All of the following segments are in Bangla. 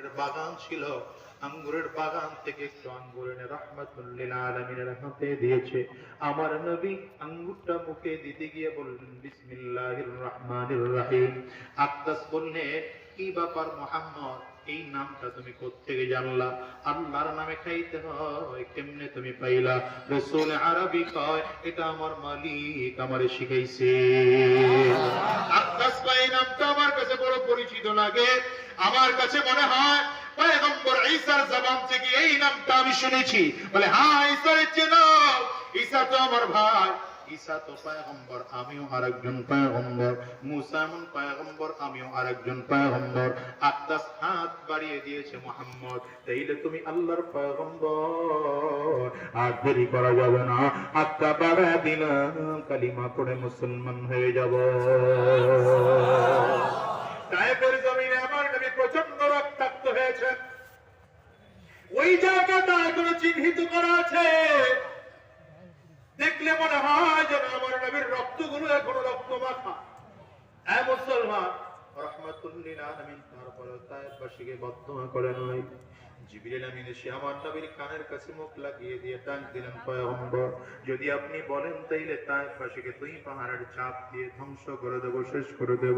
আঙ্গুরের বাগান ছিল, আঙ্গুরের বাগান থেকে একটু আঙ্গুর এনে রাহমাতুল লিল আলামিনের হাতে দিয়েছে। আমার নবী আঙ্গুরটা মুখে দিতে গিয়ে বললেন বিসমিল্লাহির রহমানির রহিম। আক্কাস বললেন, কি ব্যাপার মুহাম্মদ, এই নামটা তুমি কোত্থেকে জানলা? আল্লাহর নামে খাইতে হয়, কেমনে তুমি পাইলা? রাসূল আরবি কয়, এটা আমার মালিক আমারে শিখাইছে। আক্কাস ভাই নামটা আমার কাছে বড় পরিচিত লাগে, আমার কাছে মনে হয় পয়গম্বর ঈসার জবান থেকে এই নামটা আমি শুনেছি। বলে হ্যাঁ, ঈসার চেনো? ঈসা তো আমার ভাই, ঈসা তো পয়গম্বর, আমিও আরেকজন পয়গম্বর। মুসা এমন পয়গম্বর, আমিও আরেকজন পয়গম্বর। আক্কাস হাত বাড়িয়ে দিয়েছে, মুহাম্মদ তাইলে তুমি আল্লাহর পয়গম্বর, আর দেরি করা যাবে না। হাতটা বাড়ায় দিলাম, কালিমা পড়ে মুসলমান হয়ে যাব। তায়েফের জমিনে আমার নবী প্রচন্ড রক্তাক্ত হয়েছেন। ওই জায়গাটা এখনো চিহ্নিত করা আছে, দেখলে মনে হয় যেন আমার নবীর রক্তগুলো এখনো রক্ত মাখা। এ মুসলমান, রাহমাতুল লিল আলামিন তারপর তায়েফবাসীকে বদদোয়া করে নয়, জিবরিল আমিন এসে আমার নবীর কানের কাছে মুখ লাগিয়ে দিয়ে ডাক দিলেন, পয়গম্বর যদি আপনি বলেন তাইলে তায়েফবাসীকে দুই পাহাড়ের চাপ দিয়ে ধ্বংস করে দেব, শেষ করে দেব।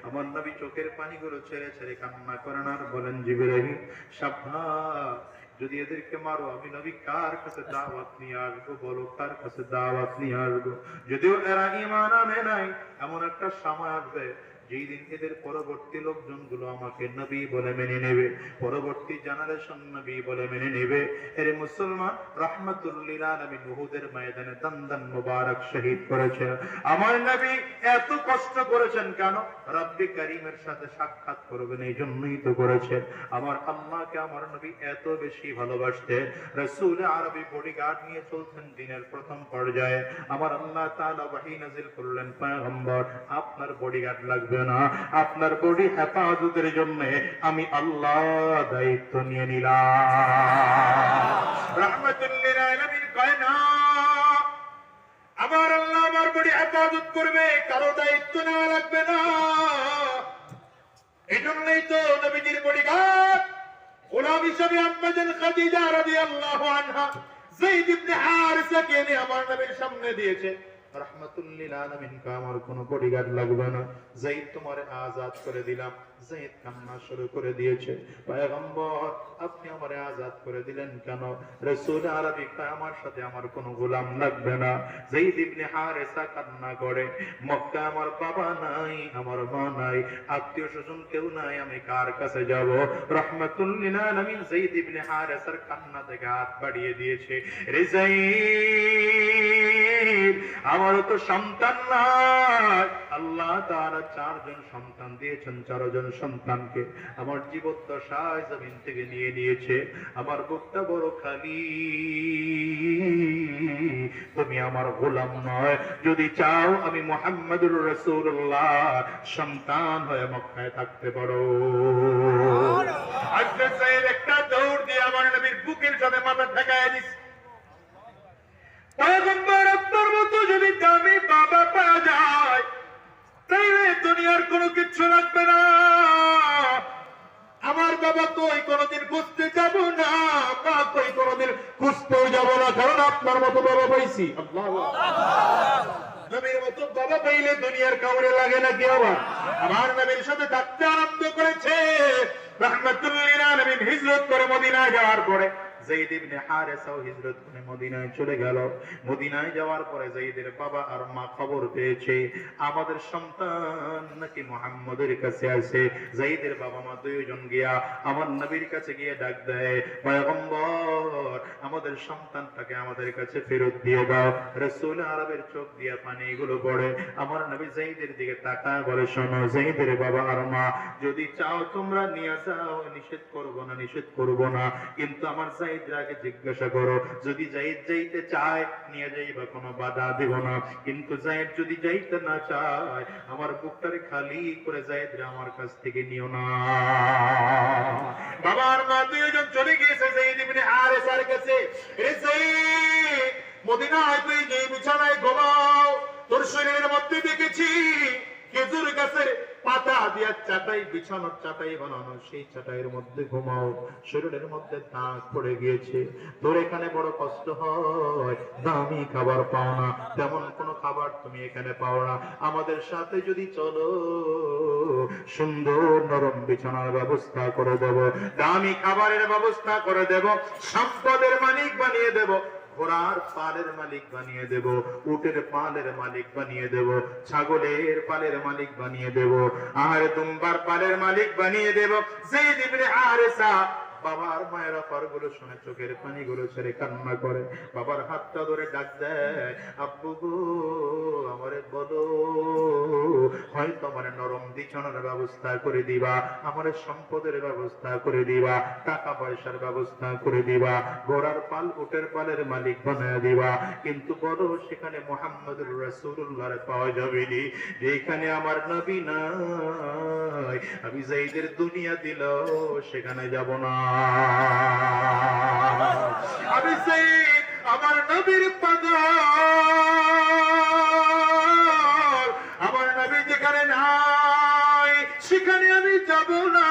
আমার নবী চোখের পানিগুলো ছেড়ে ছেড়ে কান্না করেন আর বলেন, জিবরাইল সাবধান, যদি এদেরকে মারো আমি নবী কার কাছে দাওয়াত নিয়ে আসবো? বলো কার কাছে দাওয়াত নিয়ে আসবো? যদিও এরা ঈমান আনে নাই, এমন একটা সময় আসবে যেই দিন এদের পরবর্তী লোকজন গুলো আমাকে নবী বলে মেনে নেবে, পরবর্তী জেনারেশন নবী বলে মেনে নেবে। এর মুসলমান, রাহমাতুল লিল আলামিন উহুদের ময়দানে দান্দান মুবারক শহীদ করেছেন। আমার নবী এত কষ্ট করেছেন কেন? রব্বে কারীমের সাথে সাক্ষাৎ করবেন এই জন্যই তো করেছেন। আমার আল্লাহকে আমার নবী এত বেশি ভালোবাসতেন, রাসূল আরবি বডিগার্ড নিয়ে চলতেন দিনের প্রথম পর্যায়ে। আমার আল্লাহ তাআলা ওহী নাযিল করলেন, পয়গম্বর আপনার বডিগার্ড লাগবে না, আপনার বডি হেফাজতের জন্য আমি আল্লাহ দায়িত্ব নিয়ে নিলাম। রাহমাতুল লিল আলামিন কয় না, আমার আল্লাহ আমার বডি হেফাজত করবে, কারো দায়িত্ব নেওয়া লাগবে না। এজন্যই তো নবীজির বডিগার্ড গোলাম হিসেবে আম্মা জান খাদিজা রাদিয়াল্লাহু আনহা যায়েদ ইবনে হারিসাকে নিয়ে আমার নবীর সামনে দিয়েছে। রাহমাতুল লিল আলামিন আমার কোনো বডিগার্ড লাগবে না, যায়েদ তোমারে আজাদ করে দিলাম। যায়েদ কান্না শুরু করে দিয়েছে, পয়গম্বর আপনি আমারে আজাদ করে দিলেন কেন? রাসূল আরবি আমার সাথে আমার কোনো গোলাম লাগবে না। যায়েদ ইবনে হারিসা কান্না করে, মক্কা আমার বাবা নাই, আমার মা নাই, আত্মীয় স্বজন কেউ নাই, আমি কার কাছে যাব? রাহমাতুল লিল আলামিন যায়েদ ইবনে হারিসার কান্না থেকে হাত বাড়িয়ে দিয়েছে, রে যায়েদ আমারও তো সন্তান নাই, আল্লাহ তাআলা চারজন সন্তান দিয়েছেন, চারজন সন্তানকে আমার জীবদ্দশায় জমিন থেকে নিয়ে নিয়েছে, আমার বুকটা বড় খালি, তুমি আমার গোলাম নয়, যদি চাও আমি মুহাম্মদুর রাসূলুল্লাহ সন্তান হয়ে মক্কায় থাকতে পারো। আজকে যায়েদ একটা দৌড় দিয়ে আমার নবীর বুকের সাথে মাথা ঠেকায় দিছে। পয়গম্বর আপনার মতো যদি দামি বাবা পাওয়া যায় তাইলে দুনিয়ার কোনো কিছু লাগবে না। আমার বাবা কই কোনোদিন খুঁজতে যাব না, মা কই কোনোদিন খুঁজতেও যাব না, কারণ আপনার মতো বাবা পাইছি। আল্লাহু আকবার। নবীর মতো বাবা পাইলে দুনিয়ার কাউরে লাগে না কি? আবার আমার নবীর সাথে থাকতে আরম্ভ করেছে। রাহমাতুল লিল আলামিন হিজরত করে মদিনায় যাওয়ার পরে যায়েদ ইবনে হারিসাও হিজরত করে মদিনায় চলে গেল। মদিনায় যাওয়ার পরে যায়েদের বাবা আর মা খবর পেয়েছে আমাদের সন্তান নাকি মুহাম্মদের কাছে আছে। যায়েদের বাবা মা দুইজন গিয়া আমার নবীর কাছে গিয়ে ডাক দেয়, পয়গম্বর আমাদের সন্তানটাকে আমাদের কাছে ফেরত দিয়ে দাও। রাসূল আরবের চোখ দিয়ে পানিগুলো পড়ে। আমার নবী যায়েদের দিকে তাকায় বলে, শোনো যায়েদের বাবা আর মা, যদি চাও তোমরা নিয়ে যাও, নিষেধ করব না, নিষেধ করব না, কিন্তু আমার যায়েদকে জিজ্ঞাসা করো, যদি যায়েদ যাইতে চায় নিয়ে যাইবা, কোনো বাধা দেব না, কিন্তু যায়েদ যদি যাইতে না চায় আমার বুকটারে খালি করে যায়েদরে আমার কাছ থেকে নিও না। বাবার মা দুইজন চলে গিয়েছে যায়েদ ইবনে হারিসার কাছে। রে যায়েদ, মদিনায় তুই যে বিছানায় ঘুমাও তোর শরীরের মধ্যে দেখেছি খেজুর গাছের পাতা দিয়া চাটাই বিছানোর চাটাই বানানো, সেই চাটাইয়ের মধ্যে ঘুমাও, শরীরের মধ্যে দাগ পড়ে গিয়েছে, তোর এখানে বড় কষ্ট হয়, দামি খাবার পাও না, তেমন কোন খাবার তুমি এখানে পাও না, আমাদের সাথে যদি চলো সুন্দর নরম বিছানার ব্যবস্থা করে দেব, দামি খাবারের ব্যবস্থা করে দেব, সম্পদের মালিক বানিয়ে দেব, ঘোড়ার পালের মালিক বানিয়ে দেব, উটের পালের মালিক বানিয়ে দেব, ছাগলের পালের মালিক বানিয়ে দেব, আর দুম্বার পালের মালিক বানিয়ে দেব। যায়েদ ইবনে হারেসা বাবার মায়ের অফারগুলো শুনে চোখের পানিগুলো ছেড়ে কান্না করে, বাবার হাতটা ধরে ডাক দেয়, আব্বু গো আমারে বলো, হয়তো আমার নরম বিছানার ব্যবস্থা করে দিবা, আমার সম্পদের ব্যবস্থা করে দিবা, টাকা পয়সার ব্যবস্থা করে দিবা, ঘোড়ার পাল উটের পালের মালিক বানায় দিবা, কিন্তু বলো সেখানে মুহাম্মদুর রাসূলুল্লাহর পাওয়া যাবে নি, যেখানে আমার নবী নাই, আমি যায়েদের দুনিয়া দিল সেখানে যাব না, আমি যায়েদ আমার নবীর পাগল, আমার নবী যেখানে নাই সেখানে আমি যাব না,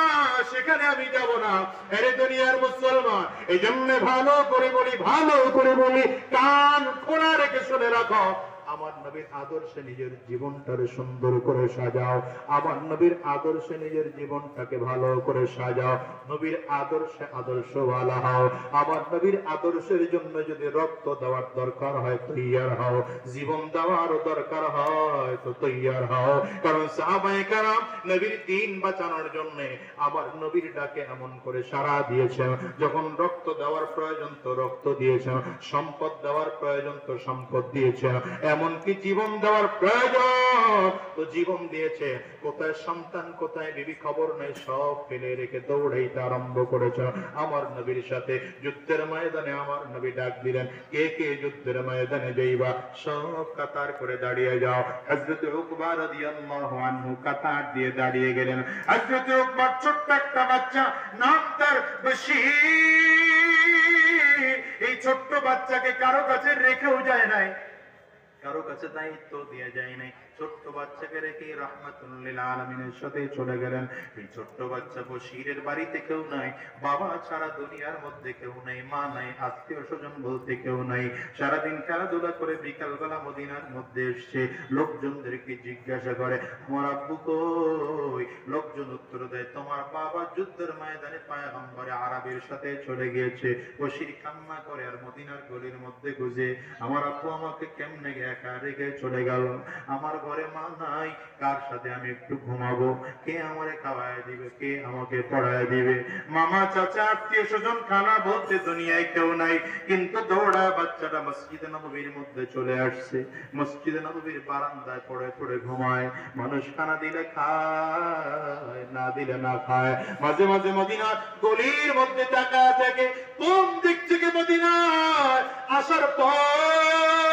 সেখানে আমি যাব না। আরে দুনিয়ার মুসলমান, এই জন্য ভালো করে বলি, ভালো করে বলি, কান খোলা রেখে শুনে রাখো, আমার নবীর আদর্শে নিজের জীবনটাকে সুন্দর করে সাজাও, আমার নবীর আদর্শে নিজের জীবনটাকে ভালো করে সাজাও, নবীর আদর্শে আদর্শওয়ালা হও, আমার নবীর আদর্শের জন্য যদি রক্ত দেওয়ার দরকার হয় তৈয়ার হও, জীবন দেওয়ার দরকার হয় তো তৈয়ার হও, কারণ সাহাবায়ে কেরাম নবীর দ্বীন বাঁচানোর জন্য আমার নবীর ডাকে এমন করে সাড়া দিয়েছেন, যখন রক্ত দেওয়ার প্রয়োজন তো রক্ত দিয়েছেন, সম্পদ দেওয়ার প্রয়োজন তো সম্পদ দিয়েছেন, এমনকি জীবন দেওয়ার প্রয়োজন তো জীবন দিয়েছে। কোথায় সন্তান কোথায় বিবি খবর নেই, সব ফেলে রেখে দৌড়াইতে আরম্ভ করেছে আমার নবীর সাথে। যুদ্ধের ময়দানে আমার নবী ডাক দিলেন, কে কে যুদ্ধের ময়দানে যাইবা, সব কাতার করে দাঁড়িয়ে যাও। হযরত উকবা রাদিয়াল্লাহু আনহু কাতার দিয়ে দাঁড়িয়ে গেলেন। হযরত উকবা ছোট্ট একটা বাচ্চা, নাম তার বশীর, এই ছোট্ট বাচ্চাকে কারো কাছে রেখেও যায় নাই, কারো কাছে দায়িত্ব দিয়ে যায় নাই, ছোট্ট বাচ্চাকে রেখে রাহমাতুল লিল আলামিনের সাথে চলে গেলেন। এই ছোট্ট বাচ্চা বশীরের বাড়িতে কেউ নাই, বাবা ছাড়া দুনিয়ার মধ্যে কেউ নাই, মা নাই, আত্মীয় স্বজন বলতে কেউ নাই, সারাদিন খেলাধুলা করে বিকালবেলা মদিনার মধ্যে এসছে, লোকজনদেরকে জিজ্ঞাসা করে আমার আব্বু কই, লোকজন উত্তর দেয় তোমার বাবা যুদ্ধের ময়দানে পয়গম্বরে আরবের সাথে চলে গিয়েছে। বশীর কান্না করে আর মদিনার গলির মধ্যে খুঁজে, আমার আব্বু আমাকে কেমনে একা রেখে চলে গেল, আমার ঘরে মা নাই, কার সাথে আমি একটু ঘুমাবো, কে আমারে খাওয়ায় দিবে, কে আমাকে পড়ায় দিবে, মামা চাচা আত্মীয় স্বজন খানা বলতে দুনিয়ায় কেউ নাই, কিন্তু দৌড়া বাচ্চাটা মসজিদে নববীর মধ্যে চলে আসছে, মসজিদে নববীর বারান্দায় পড়ে পড়ে ঘুমায়, মানুষ খানা দিলে খায়, না দিলে না খায়, মাঝে মাঝে মদিনার গলির মধ্যে তাকায় থাকে, কোন দিক থেকে মদিনায় আসার পর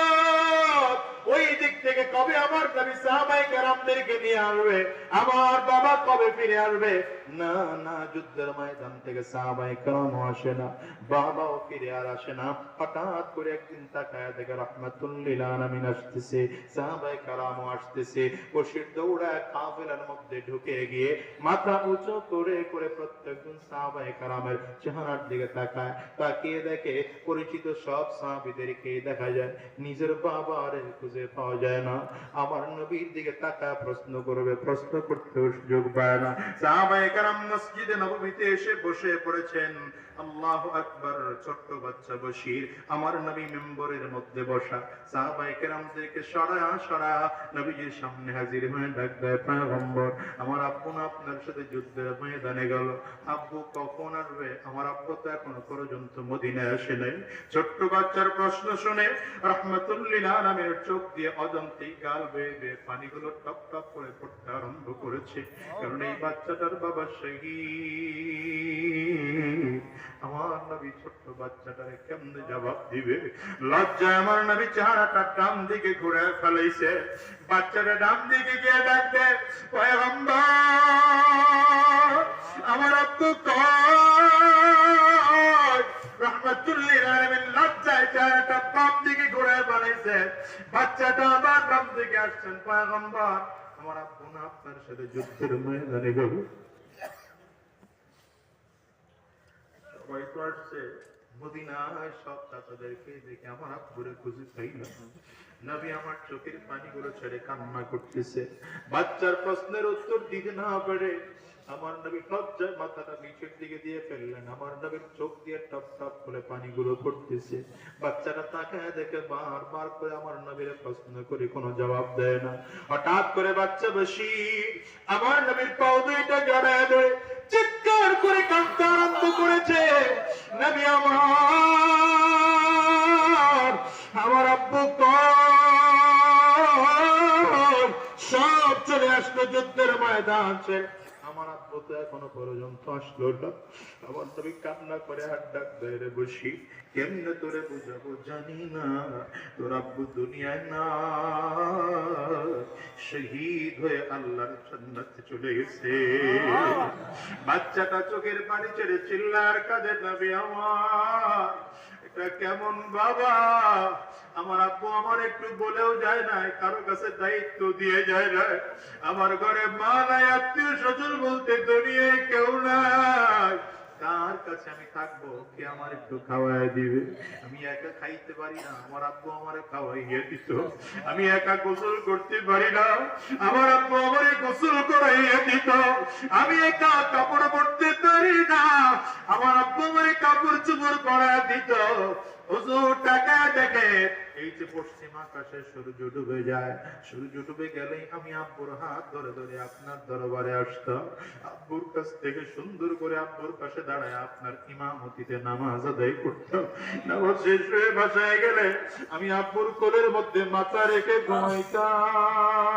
ওই দিক থেকে কবে আমার নবী সাহাবায়ে কেরামদেরকে নিয়ে আসবে, আমার বাবা কবে ফিরে আসবে। না না, যুদ্ধের ময়দান থেকে সাহাবায়ে কেরাম আসে না, বাবাও ফিরে আর আসে না। হঠাৎ করে একদিন তাকায় দেখে রাহমাতুল লিল আলামিন আসতেছে, সাহাবায়ে কেরাম আসতেছে, বশীর দৌড়ায় কাফেলার মধ্যে ঢুকে গিয়ে মাথা উঁচু করে করে প্রত্যেকজন সাহাবায়ে কেরামের চেহারার দিকে তাকায়, তাকিয়ে দেখে পরিচিত সব সাহাবীদেরকে দেখা যায়, নিজের বাবার খুঁজে পাওয়া যায় না। আমার নবীর দিকে তাকায় প্রশ্ন করবে, প্রশ্ন করতে সুযোগ পায় না। সাহাবায়ে কেরাম মসজিদে নববীতে এসে বসে পড়েছেন। আল্লাহু আকবার। ছোট্ট বাচ্চা বশীর আমার নবী মিম্বরের মধ্যে বসা, সাহাবায়ে কেরামদেরকে সরায়া সরায়া নবীজির সামনে হাজির হয়ে ডাক দেয়, পয়গম্বর আমার আব্বু না আপনার সাথে যুদ্ধের ময়দানে গেল, আব্বু কখন আসবে, আমার আব্বু তো এখনো পর্যন্ত মদিনায় আসে নাই। ছোট্ট বাচ্চার প্রশ্ন শুনে রাহমাতুল লিল আলামিনের চোখ দিয়ে অজান্তেই গাল বেয়ে বেয়ে পানিগুলো টপ টপ করে পড়তে আরম্ভ করেছে, কারণ এই বাচ্চাটার বাবা শহীদ। আমার নবী ছোট্ট বাচ্চাটারে কেমনে জবাব দিবে, লজ্জায় আমার নবী চেহারাটা ডান দিকে ঘুরে ফেলাইছে, বাচ্চাটা ডান দিকে গিয়ে ডাকতে, পয়গম্বর আমার আব্বু কই। রাহমাতুল লিল আলামিন লজ্জায় চেহারাটা বাম দিকে ঘুরে ফেলাইছে, বাচ্চাটা আবার বাম দিকে আসছেন পয়গম্বর, আমার আব্বু না আপনার সাথে যুদ্ধের ময়দানে গেল। সবাই তো আসছে মদিনায়, সব চাচাদেরকে দেখে আমার আব্বুরে খুঁজে পাই না। নবী আমার চোখের পানিগুলো ছেড়ে কান্না করতেছে। বাচ্চার প্রশ্নের উত্তর দিতে না পারে আমার নবী লজ্জায় মাথাটা নিচের দিকে দিয়ে ফেললেন। আমার নবীর চোখ দিয়ে টপ টপ করে পানিগুলো পড়তেছে। বাচ্চাটা তাকায় দেখে বারবার করে আমার নবীর প্রশ্ন করে কোনো জবাব দেয় না। হঠাৎ করে বাচ্চা বশির আমার নবীর পাও দুইটা জড়ায় ধরে চিৎকার করে কাঁদতে আরম্ভ করেছে। নবী আমার আব্বু সব চলে আসলো যুদ্ধের ময়দান ছেড়ে। আমার আব্বু তো এখনো পর্যন্ত আসলো না। আমার নবী কান্না করে হাত ডাক ধরে বসি, কেমনে তোরে বুঝাবো জানি না, তোর আব্বু দুনিয়ায় না, শহীদ হয়ে আল্লাহর জান্নাতে চলে গেছে। বাচ্চাটা চোখের পানি ছেড়ে চিল্লার কাঁদে, নবী আমার এটা কেমন বাবা, আমার আব্বু আমার একটু বলেও যায় না, কারো কাছে দায়িত্ব দিয়ে যায় না, আমার ঘরে মা নাই, আত্মীয় স্বজন বলতে দুনিয়ায় কেউ নাই, কার কাছে আমি থাকবো, কে আমার একটু খাওয়াই দিবে, আমি একা খাইতে পারি না, আমার আব্বু আমারে খাওয়াইয়া দিত, আমি একা গোসল করতে পারি না, আমার আব্বু আমারে গোসল করাইয়া দিত, আমি একা কাপড় পরতে পারি না, আমার আব্বু আমারে কাপড় চোপড় করাইয়া দিত। হুজুর টাকা দেখে এই যে পশ্চিম আকাশে সূর্য ডুবে যায়, সূর্য ডুবে গেলেই আমি আব্বুর হাত ধরে ধরে আপনার দরবারে আসতাম, আব্বুর কাছ থেকে সুন্দর করে আব্বুর পাশে দাঁড়ায় আপনার ইমামতিতে নামাজ আদায় করতাম। নামাজ শেষ হয়ে বাসায় গেলে আমি আব্বুর কোলের মধ্যে মাথা রেখে ঘুমাইতাম।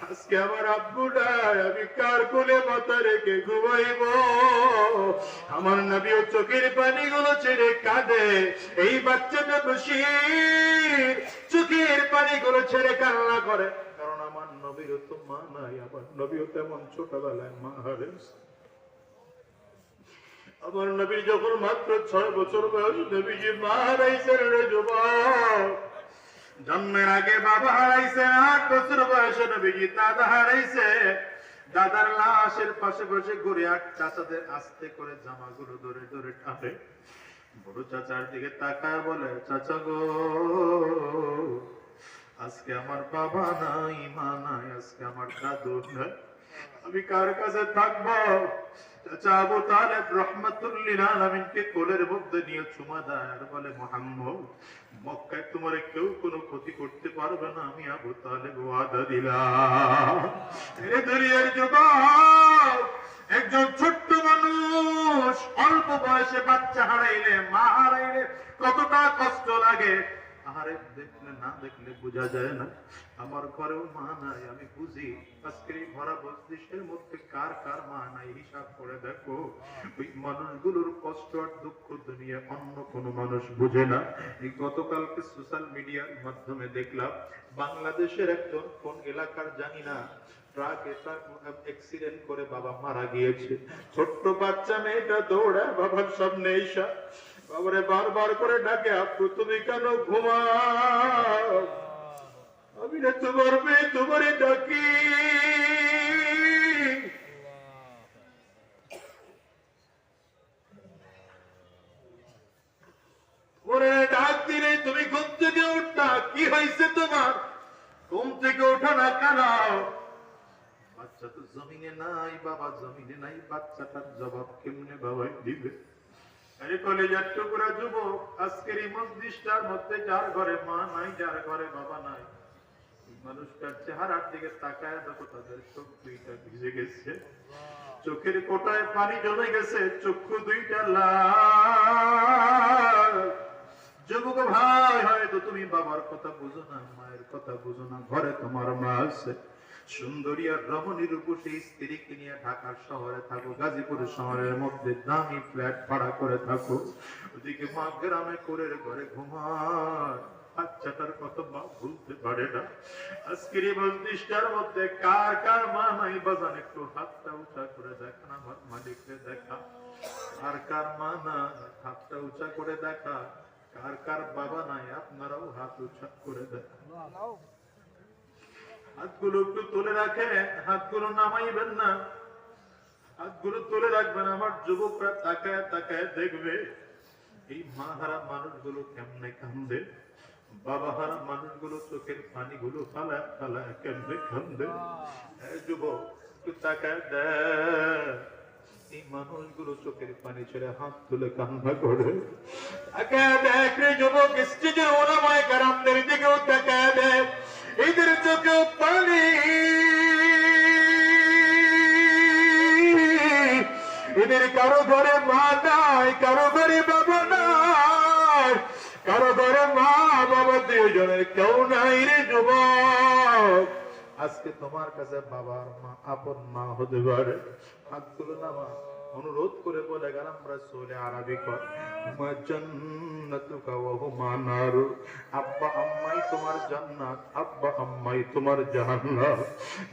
আজকে আমার আব্বু নাই, আমি কার কোলে মাথা রেখে ঘুমাইব? আমার নবীও চোখের পানিগুলো ছেড়ে কাঁদে। এই বাচ্চাটা বশির চোখের পানিগুলো ছেড়ে কান্না করে, কারণ আমার নবীরও তো মা নাই, আমার নবীও তেমন ছোটবেলায় মা হারিয়েছে। আমার নবী যখন মাত্র 6 বছর বয়স, নবীজি মা হারাইছেন রে যুবক। জন্মের আগে বাবা হারাইছে, 8 বছর বয়সে নবীজি দাদা হারাইছে। দাদার লাশের পাশে বসে ঘুরে আর চাচাদের আস্তে করে জামাগুলো ধরে ধরে টানে। বড় চাচার দিকে তাকায় বলে, চাচা গো, আজকে আমার বাবা নাই, মা নাই, আজকে আমার দাদু নাই, আমি কার কাছে থাকবো? চাচা আবু তালেব রাহমাতুল লিল আলামিনকে কোলের মধ্যে নিয়ে চুমা দেয় আর বলে, মুহাম্মদ, মক্কায় তোমার কেউ কোনো ক্ষতি করতে পারবে না, আমি আবু তালেব ওয়াদা দিলাম। এ দুনিয়ার যুবক, একজন ছোট্ট মানুষ অল্প বয়সে বাচ্চা হারাইলে, মা হারাইলে কতটা কষ্ট লাগে, আরে দেখলে না দেখলে বোঝা যায় না। আমার ঘরেও মা নাই, আমি বুঝি আজকের এই ভরা বস্তির মধ্যে কার কার মা নাই, হিসাব করে দেখো। ওই মানুষগুলোর কষ্ট আর দুঃখ দুনিয়া অন্য কোনো মানুষ বুঝে না। এই গতকালকে সোশ্যাল মিডিয়ার মাধ্যমে দেখলাম বাংলাদেশের একজন কোন এলাকার জানি না, ট্রাকে অ্যাক্সিডেন্ট করে বাবা মারা গিয়েছে। ছোট্ট বাচ্চা মেয়েটা দৌড়ায় বাবার সামনে এসে বাবারে বারবার করে ডাকে, আপু তুমি কেন ঘুমাও? আমি না তোমার মেয়ে, তোমারে ডাকি। ওরে ডাক দিলে তুমি ঘুম থেকে উঠা, কি হয়েছে তোমার? ঘুম থেকে ওঠো না কেন? বাচ্চা তো জমিনে নাই, বাবা জমিনে নাই, বাচ্চাটার জবাব কেমনে বাবাই দিবে? আরে কলেজার টুকরা যুবক, আজকের এই মসজিদটার মধ্যে যার ঘরে মা নাই, যার ঘরে বাবা নাই, মানুষটার চেহারার দিকে তাকায় দেখো, তাদের চোখ দুইটা ভিজে গেছে, চোখের কোটায় পানি জমে গেছে, চক্ষু দুইটা লাল। যুবক ভাই, হয়তো তুমি বাবার কথা বুঝো না, মায়ের কথা বুঝো না, ঘরে তোমার মা আছে, সুন্দরী আর রমণী রূপসী স্ত্রীকে নিয়ে ঢাকা শহরে থাকো, গাজীপুর শহরের মধ্যে দামি ফ্ল্যাট ভাড়া করে থাকো, ওদিকে মা গ্রামে কোরের ঘরে ঘুমায়, বাচ্চাটার কত মা ভুলতে পারে না। আজকের এই মসজিদটার মধ্যে কার কার মা নাই বাজান, একটু হাতটা উঁচা করে দেখান, আমার মালিককে দেখা। কার কার মা না, হাতটা উঁচা করে দেখা। কার কার বাবা নাই, আপনারাও হাত উঁচা করে দেখান। হাতগুলো একটু তুলে রাখেন, হাতগুলো নামাইবেন না, হাতগুলো তুলে রাখবেন। আমার যুবকরা তাকায় তাকায় দেখবে এই মা হারা মানুষগুলো কেমনে কান্দে, বাবা হারা মানুষগুলো চোখের পানিগুলো ফালায় ফালায় কেমনে কান্দে। যুবক একটু তাকায় দেখ, এই মানুষগুলো চোখের পানি ছেড়ে হাত তুলে কান্না করে। তাকায় দেখ রে যুবক, স্টেজের ওলামায়ে কেরামদের দিকেও তাকায় দেখ, এদের চোখেও পানি। এদের কারো ঘরে মা নাই, কারো ঘরে বাবা নাই, কারো ঘরে মা বাবা দুজনের কেউ নাই রে যুবক। আজকে তোমার কাছে বাবার মা আপন মা হতে পারে, হাতগুলো নামা, অনুরোধ করে বলে গেলাম রাসূল আরবি কর, মা জান্নাতুকা ওয়া হুমা নারু। আব্বা আম্মাই তোমার জান্নাত, আব্বা আম্মাই তোমার জাহান্নাম।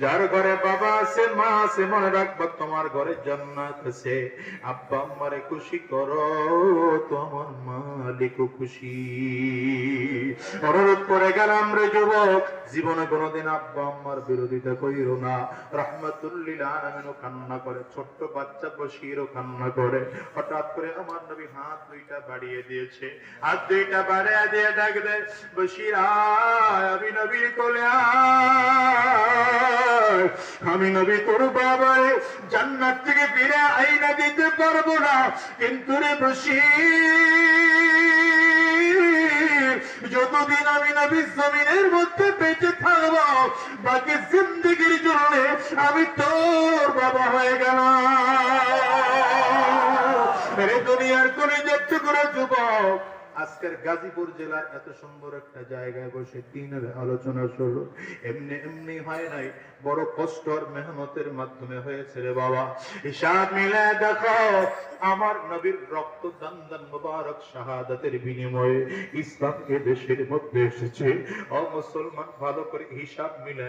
যার ঘরে বাবা আছে মা আছে, মনে রাখবা তোমার ঘরে জান্নাত আছে। আব্বা আম্মারে খুশি করো, তোমার মালিকও খুশি। অনুরোধ করে গেলাম রে যুবক, জীবনে কোনোদিন আব্বা আম্মার বিরোধিতা কইরো না। রাহমাতুল লিল আলামিন কান্না করে, ছোট্ট বাচ্চা বশিরও কান্না করে। হঠাৎ করে আমার নবী হাত দুইটা বাড়িয়ে দিয়েছে, হাত দুইটা বাড়িয়ে দিয়ে ডাক দেয়, বশির আয়, আমি নবীর কোলে আয়। আমি নবী তোর বাবারে জান্নাত থেকে ফিরে আইনা দিতে পারবো না, কিন্তু রে বশির, যতদিন আমি নবী জমিনের মধ্যে বেঁচে থাকবো, বাকি জিন্দেগির জন্য আমি তোর বাবা হয়ে গেলাম। দুনিয়ার কোনে যাচ্ছে করে যুবক, আজকের গাজীপুর জেলার এত সুন্দর একটা জায়গায় বসে দিনের আলোচনা শুরু এমনি এমনি হয় নাই, বড় কষ্ট আর মেহনতের মাধ্যমে হয়েছে রে বাবা। হিসাব মিলে দেখো, আমার নবীর রক্ত দান মুবারক শাহাদাতের বিনিময়ে ইসলাম এ দেশের মধ্যে এসেছে। ও মুসলমান, ভালো করে হিসাব মিলে